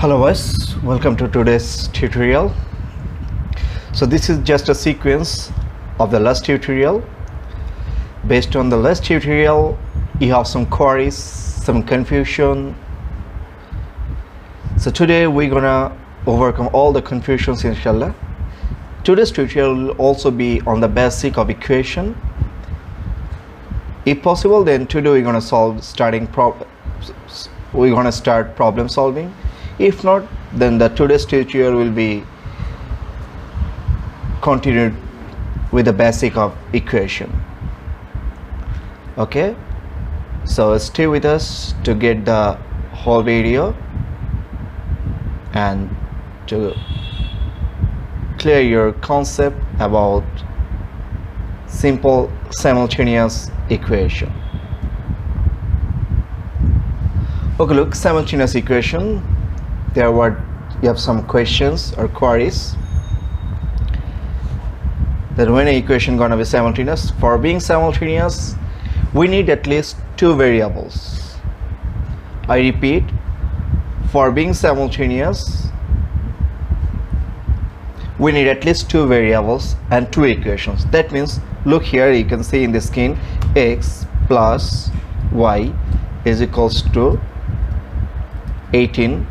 Hello guys, welcome to today's tutorial. So this is just a sequence of the last tutorial. Based on the last tutorial, you have some queries, some confusion. So today we're gonna overcome all the confusions, inshallah. Today's tutorial will also be on the basic of equation. If possible, then today we're gonna start problem solving. If not, then the today's tutorial will be continued with the basic of equation. Okay, so stay with us to get the whole video and to clear your concept about simple simultaneous equation. Okay, look, simultaneous equation. You have some questions or queries that when an equation gonna be simultaneous. For being simultaneous, we need at least two variables. I repeat, for being simultaneous, we need at least two variables and two equations. That means, look here, you can see in the screen, x plus y is equals to 18 .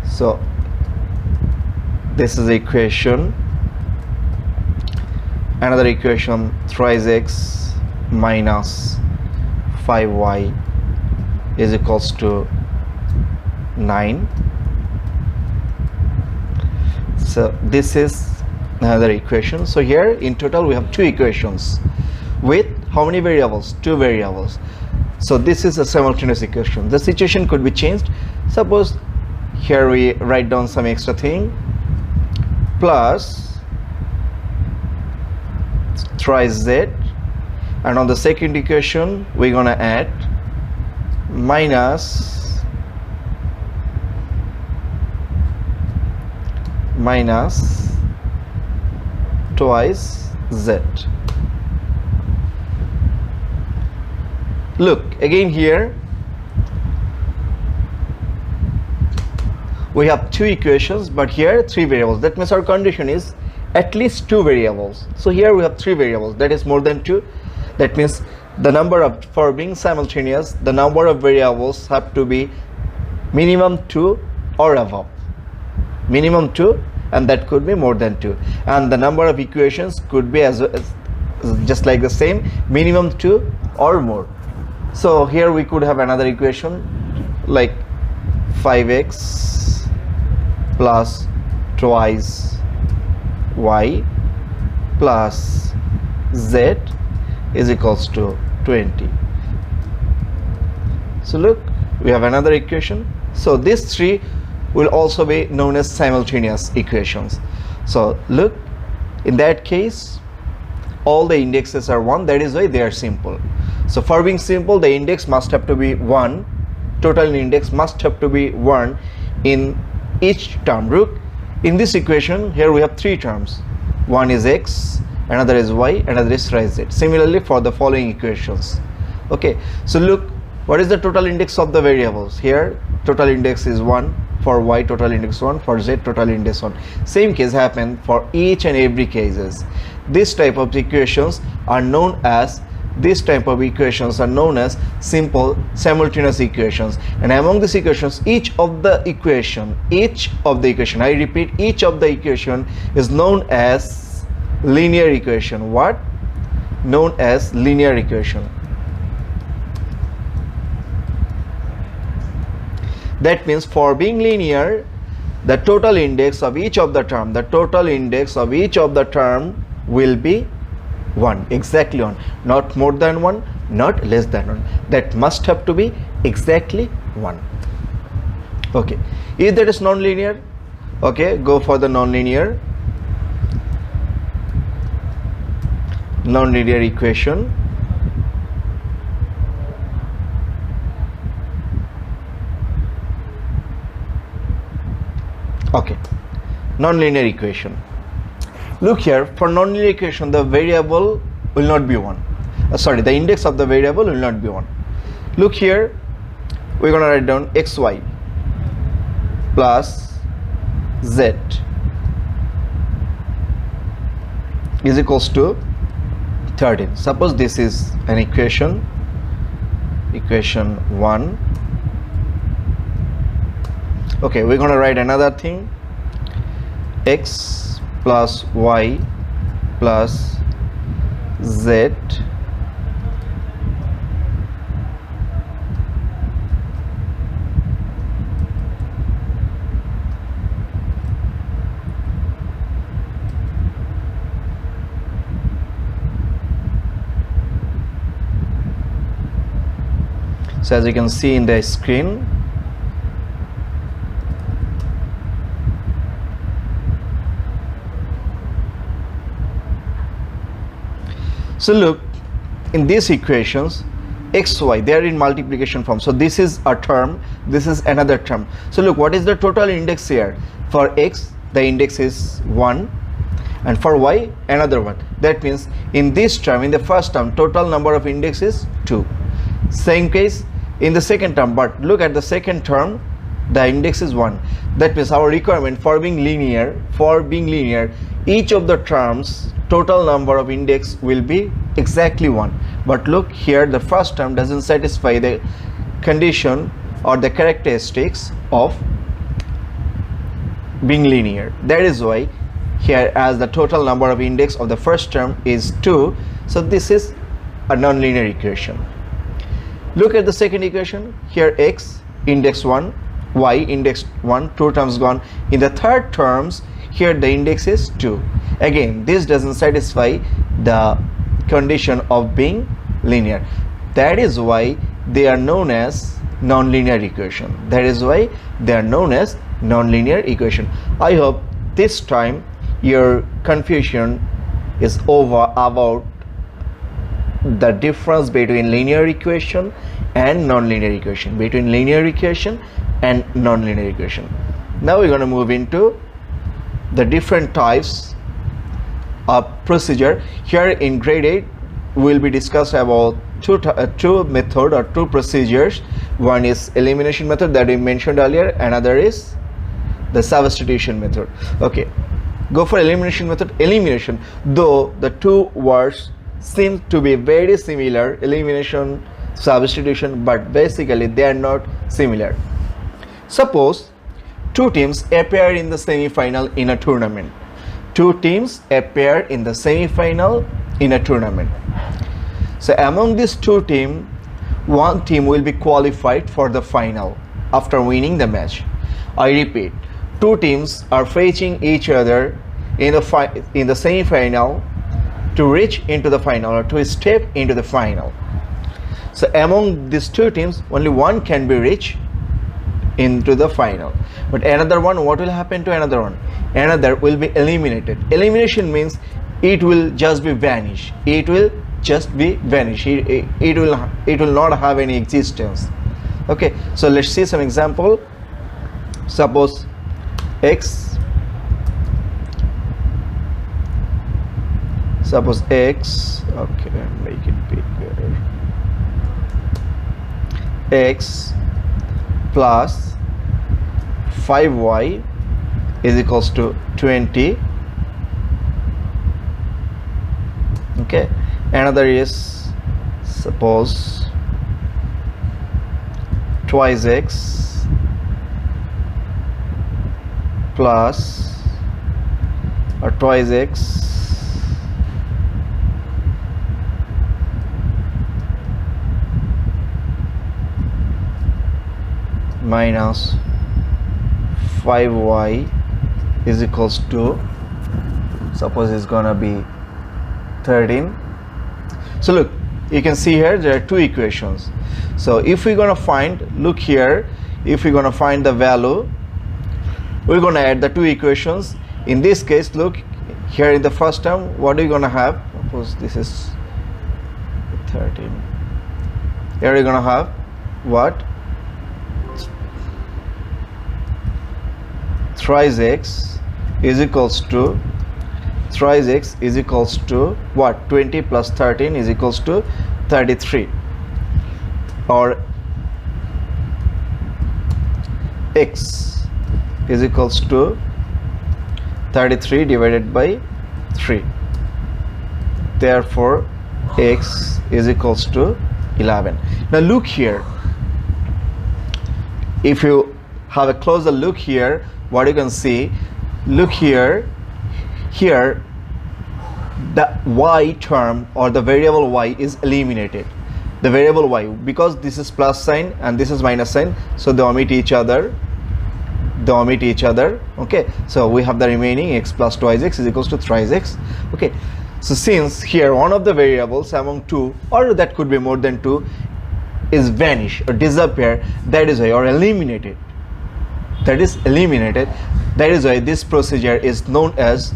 So this is the equation. Another equation, thrice x minus 5y is equals to 9. So this is another equation. So here in total we have two equations with how many variables? Two variables. So this is a simultaneous equation. The situation could be changed. Suppose here we write down some extra thing, plus thrice z, and on the second equation we're gonna add minus twice z. Look again, here we have two equations, but here three variables. That means our condition is at least two variables. So here we have three variables, that is more than two. That means the number of, for being simultaneous, the number of variables have to be minimum two or above. Minimum two, and that could be more than two. And the number of equations could be as just like the same, minimum two or more. So here we could have another equation like 5x plus twice y plus z is equals to 20. So look, we have another equation. So these three will also be known as simultaneous equations. So look, in that case all the indexes are 1, that is why they are simple. So for being simple, the index must have to be 1, total index must have to be 1 in each term. Look, in this equation here we have three terms. One is x, another is y, another is thrice z. Similarly for the following equations. Okay, so look, what is the total index of the variables? Here total index is 1, for y total index 1, for z total index 1. Same case happen for each and every cases. This type of equations are known as simple simultaneous equations. And among these equations, each of the equation, I repeat, each of the equation is known as linear equation. What? Known as linear equation. That means for being linear, the total index of each of the term, will be 1, exactly 1, not more than 1, not less than 1. That must have to be exactly 1. Okay, if that is non-linear, okay, go for the non-linear equation. Okay, non-linear equation. Look here, for non-linear equation the variable will not be 1. sorry, the index of the variable will not be 1. Look here, we're going to write down xy plus z is equals to 13. Suppose this is an equation 1. Okay, we're going to write another thing, x plus y plus z so as you can see in the screen, so look, in these equations xy, they are in multiplication form, so this is a term, this is another term. So look, what is the total index here? For x the index is 1 and for y another one. That means in this term, in the first term, total number of index is 2. Same case in the second term, but look at the second term, the index is 1. That means our requirement for being linear, each of the terms total number of index will be exactly 1. But look here, the first term doesn't satisfy the condition or the characteristics of being linear. That is why here, as the total number of index of the first term is 2, so this is a nonlinear equation. Look at the second equation here, x index 1, y index 1, 2 terms gone. In the third terms, here the index is 2. Again, this doesn't satisfy the condition of being linear. That is why they are known as nonlinear equation. I hope this time your confusion is over about the difference between linear equation and nonlinear equation, Now we're going to move into the different types of procedure. Here in grade 8 we'll be discussed about two method or two procedures. One is elimination method that we mentioned earlier, another is the substitution method. Okay, go for elimination method. Elimination, though the two words seem to be very similar, elimination, substitution, but basically they are not similar. Suppose two teams appear in the semi-final in a tournament. So among these two teams, one team will be qualified for the final after winning the match. I repeat, two teams are facing each other in the semi-final to reach into the final or to step into the final. So among these two teams, only one can be reached into the final, but another one, what will happen to another one? Another will be eliminated. Elimination means it will just be vanish. It will not have any existence. Okay, so let's see some example. Suppose x okay, make it bigger, x plus 5y is equals to 20. Okay, another is suppose twice x plus or twice x minus 5y is equals to, suppose it's gonna be 13. So look, you can see here there are two equations. So if we're gonna find, look here, if we're gonna find the value, we're gonna add the two equations. In this case, look here in the first term, what are you gonna have? Suppose this is 13. Here you're gonna have what? Thrice x is equals to thrice x is equals to what? 20 plus 13 is equals to 33, or x is equals to 33 divided by 3. Therefore x is equals to 11. Now look here, if you have a closer look here, what you can see, look here, the y term or the variable y is eliminated. The variable y, because this is plus sign and this is minus sign, so they omit each other. Okay, so we have the remaining x plus twice x is equals to thrice x. Okay, so since here one of the variables among two, or that could be more than two, is vanish or disappear, that is why, or eliminated, that is eliminated, that is why this procedure is known as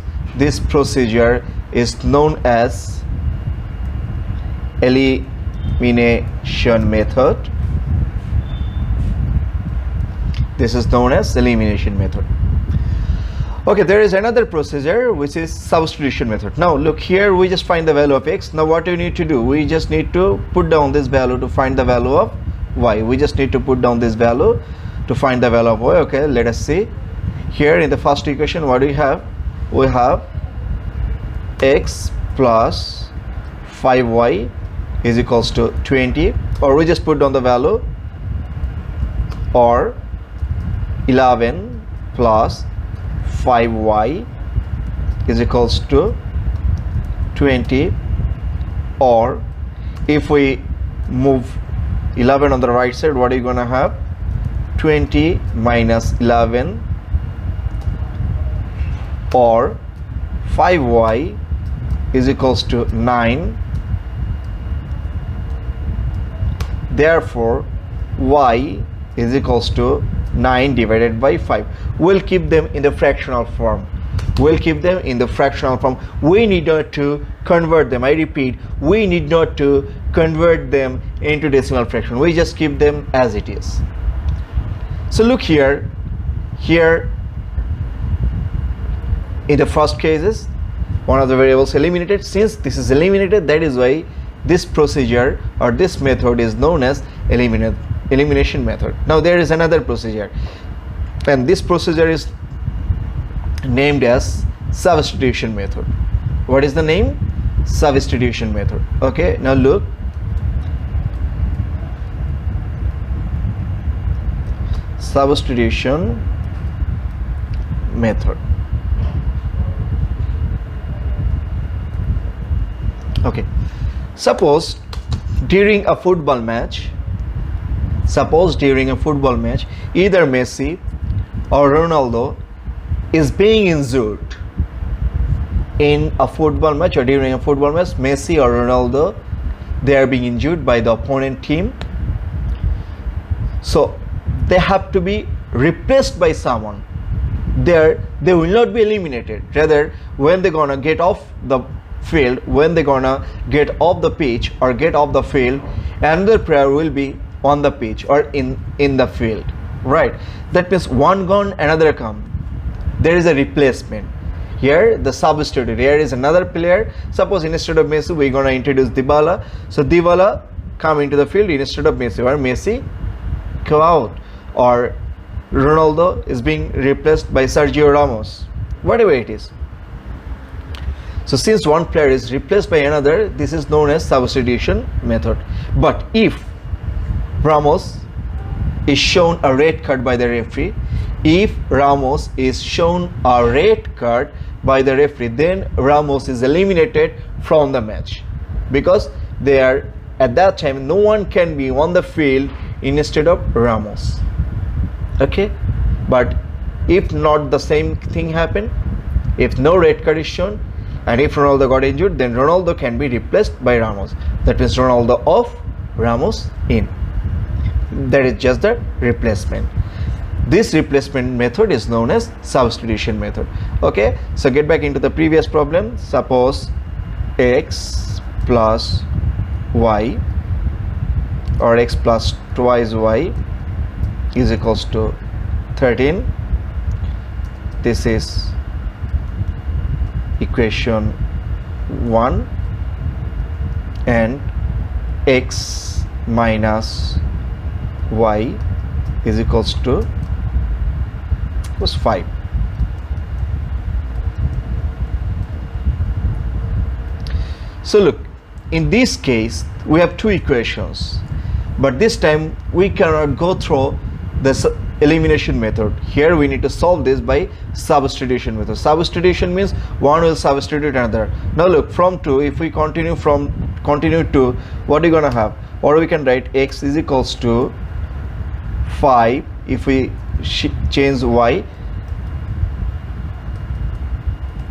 elimination method. This is known as elimination method. Okay, there is another procedure which is substitution method. Now look here, we just find the value of x. Now what you need to do, we just need to put down this value to find the value of y. We just need to put down this value to find the value of y. Okay, let us see. Here in the first equation, what do we have? We have x plus 5y is equals to 20, or we just put down the value, or 11 plus 5y is equals to 20, or if we move 11 on the right side, what are you gonna have? 20 minus 11, or 5y is equals to 9. Therefore y is equals to 9 divided by 5. We'll keep them in the fractional form. We need not to convert them. I repeat, we need not to convert them into decimal fraction. We just keep them as it is. So look here in the first cases, one of the variables eliminated. Since this is eliminated, that is why this procedure or this method is known as elimination method. Now there is another procedure, and this procedure is named as substitution method. What is the name? Substitution method. Okay, now look, substitution method. Okay, suppose during a football match, either Messi or Ronaldo is being injured in a football match, or during a football match, Messi or Ronaldo, they are being injured by the opponent team. So they have to be replaced by someone. They will not be eliminated. Rather, when they're gonna get off the field, when they're gonna get off the pitch or get off the field, another player will be on the pitch or in the field, right? That means one gone, another come. There is a replacement. Here the substitute, here is another player. Suppose instead of Messi we're gonna introduce Dybala, so Dybala come into the field instead of Messi, or Messi go out, or Ronaldo is being replaced by Sergio Ramos, whatever it is. So since one player is replaced by another, this is known as substitution method. But if Ramos is shown a red card by the referee, then Ramos is eliminated from the match, because they are at that time no one can be on the field instead of Ramos. Okay, but if not the same thing happen, if no red card is shown and if Ronaldo got injured, then Ronaldo can be replaced by Ramos. That means Ronaldo off, Ramos in. That is just the replacement. This replacement method is known as substitution method. Okay, so get back into the previous problem. Suppose x plus y, or x plus twice y is equals to 13. This is equation 1 and x minus y is equals to 5. So look, in this case we have two equations, but this time we cannot go through the elimination method. Here we need to solve this by substitution method. Substitution means one will substitute another. Now look, from 2, if we continue to, what are you gonna have? Or we can write x is equals to 5 if we change y.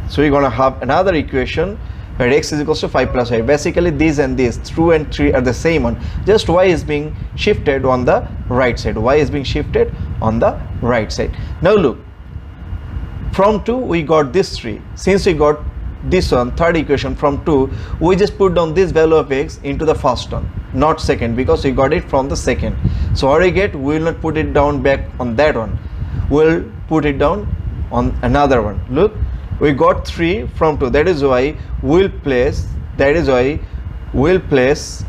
So we're gonna have another equation where x is equals to 5 plus y. Basically these and these 2 and 3 are the same one, just y is being shifted on the right side. Y is being shifted on the right side. Now look, from 2 we got this 3. Since we got this one, third equation from 2, we just put down this value of x into the first one, not second, because we got it from the second. So what we get, we will not put it down back on that one, we'll put it down on another one. Look, we got 3 from 2, that is why we'll place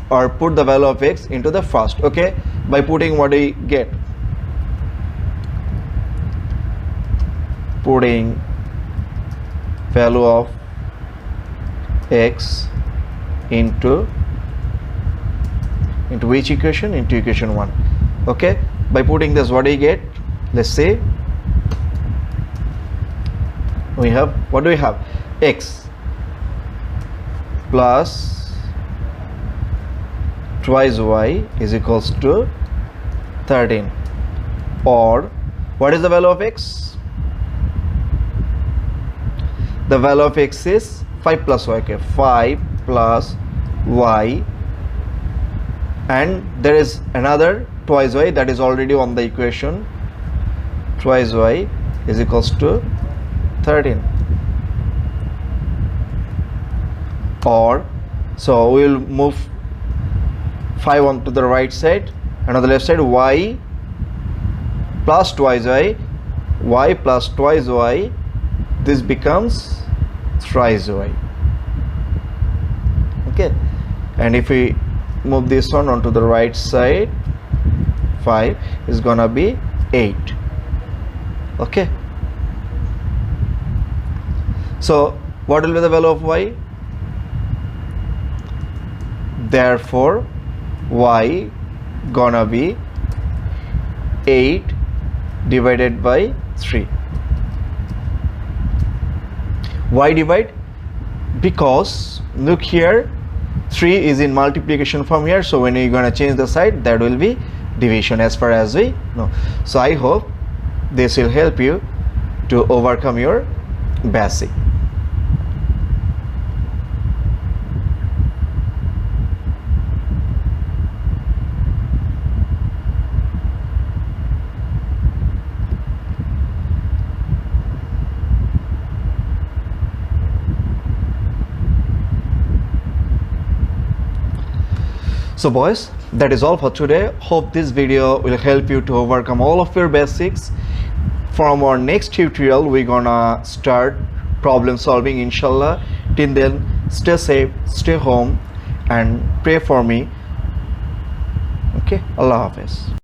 or put the value of x into the first. Okay, by putting what we get, putting value of x into which equation? Into equation 1. Okay, by putting this, what do we get? Let's say we have, what do we have? X plus twice y is equals to 13, or what is the value of x? The value of x is 5 plus y. Okay, 5 plus y, and there is another twice y that is already on the equation. Twice y is equals to 13, or so we will move 5 on to the right side, and on the left side y plus twice y plus twice y, this becomes thrice y. Okay, and if we move this one onto the right side, 5 is gonna be 8. Okay, so what will be the value of y? Therefore y gonna be 8 divided by 3. Why divide? Because look here, 3 is in multiplication form here, so when you're gonna change the side, that will be division as far as we know. So I hope this will help you to overcome your basic. So boys, that is all for today. Hope this video will help you to overcome all of your basics. From our next tutorial, we're gonna start problem solving, inshallah. Till then, stay safe, stay home, and pray for me. Okay, Allah Hafiz.